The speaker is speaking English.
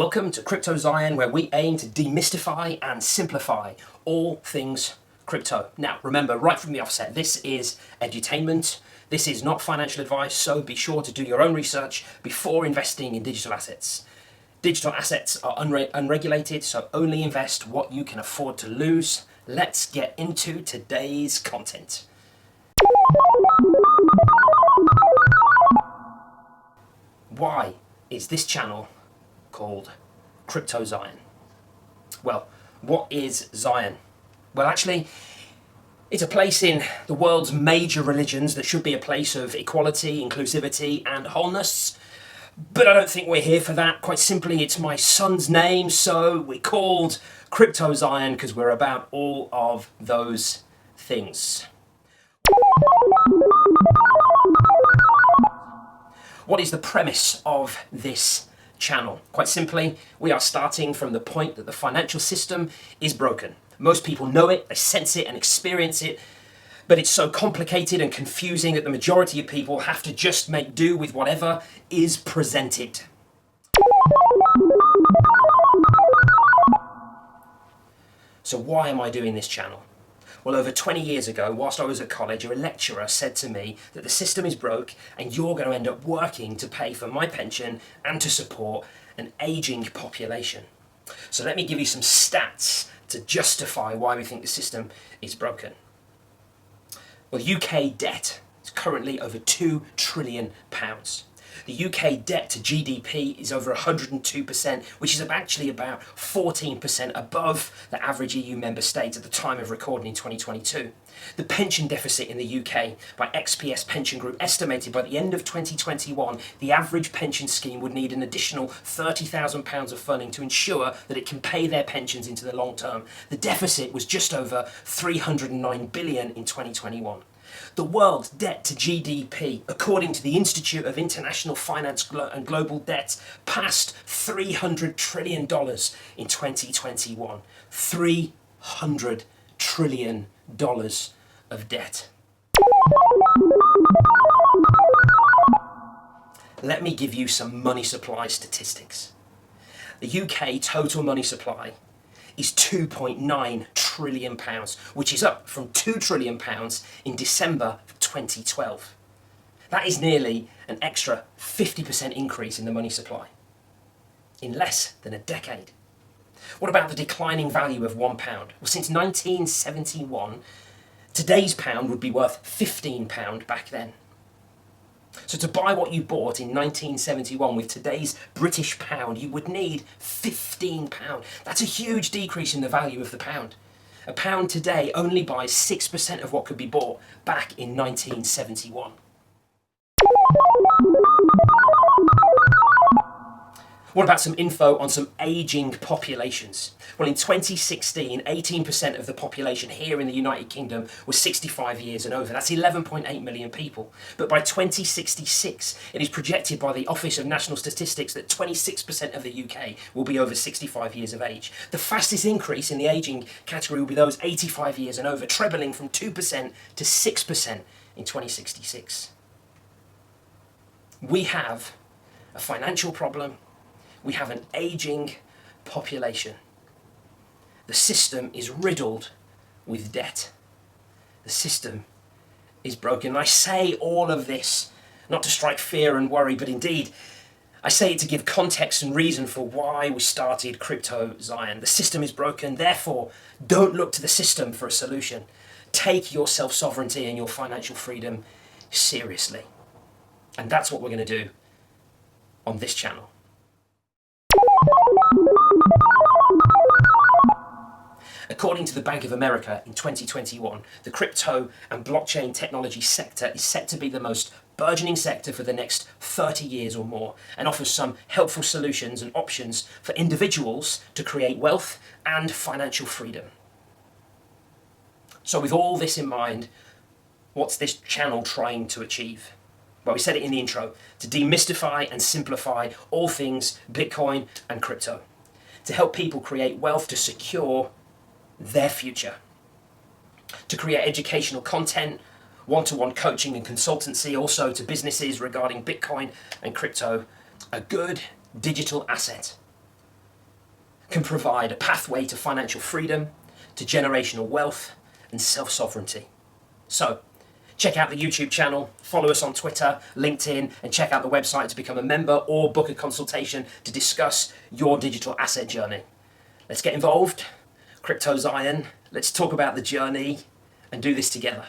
Welcome to CryptoZion, where we aim to demystify and simplify all things crypto. Now, remember, right from the offset, this is edutainment. This is not financial advice, so be sure to do your own research before investing in digital assets. Digital assets are unregulated, so only invest what you can afford to lose. Let's get into today's content. Why is this channel called CryptoZion? Well, what is Zion? Well, actually, it's a place in the world's major religions that should be a place of equality, inclusivity, and wholeness. But I don't think we're here for that. Quite simply, it's my son's name, so we're called CryptoZion because we're about all of those things. What is the premise of this channel? Quite simply, we are starting from the point that the financial system is broken. Most people know it, they sense it and experience it, but it's so complicated and confusing that the majority of people have to just make do with whatever is presented. So why am I doing this channel? Well, over 20 years ago, whilst I was at college, a lecturer said to me that the system is broke and you're going to end up working to pay for my pension and to support an aging population. So let me give you some stats to justify why we think the system is broken. Well, UK debt is currently over £2 trillion. The UK debt to GDP is over 102%, which is actually about 14% above the average EU member state at the time of recording in 2022. The pension deficit in the UK by XPS Pension Group estimated by the end of 2021, the average pension scheme would need an additional £30,000 of funding to ensure that it can pay their pensions into the long term. The deficit was just over $309 billion in 2021. The world's debt to GDP, according to the Institute of International Finance and Global Debt, passed $300 trillion in 2021. $300 trillion of debt. Let me give you some money supply statistics. The UK total money supply is £2.9 trillion, which is up from £2 trillion in December of 2012. That is nearly an extra 50% increase in the money supply in less than a decade. What about the declining value of £1? Well, since 1971, today's pound would be worth £15 back then. So to buy what you bought in 1971 with today's British pound, you would need £15. That's a huge decrease in the value of the pound. A pound today only buys 6% of what could be bought back in 1971. What about some info on some ageing populations? Well, in 2016, 18% of the population here in the United Kingdom was 65 years and over. That's 11.8 million people. But by 2066, it is projected by the Office of National Statistics that 26% of the UK will be over 65 years of age. The fastest increase in the ageing category will be those 85 years and over, trebling from 2% to 6% in 2066. We have a financial problem. We have an aging population. The system is riddled with debt. The system is broken. I say all of this not to strike fear and worry, but indeed, I say it to give context and reason for why we started CryptoZion. The system is broken, therefore, don't look to the system for a solution. Take your self-sovereignty and your financial freedom seriously. And that's what we're going to do on this channel. According to the Bank of America in 2021, the crypto and blockchain technology sector is set to be the most burgeoning sector for the next 30 years or more, and offers some helpful solutions and options for individuals to create wealth and financial freedom. So with all this in mind, what's this channel trying to achieve? Well, we said it in the intro, to demystify and simplify all things Bitcoin and crypto, to help people create wealth to secure their future, to create educational content, one-to-one coaching and consultancy, also to businesses regarding Bitcoin and crypto, a good digital asset can provide a pathway to financial freedom, to generational wealth, and self-sovereignty. So, check out the YouTube channel, follow us on Twitter, LinkedIn, and check out the website to become a member or book a consultation to discuss your digital asset journey. Let's get involved. CryptoZion, let's talk about the journey and do this together.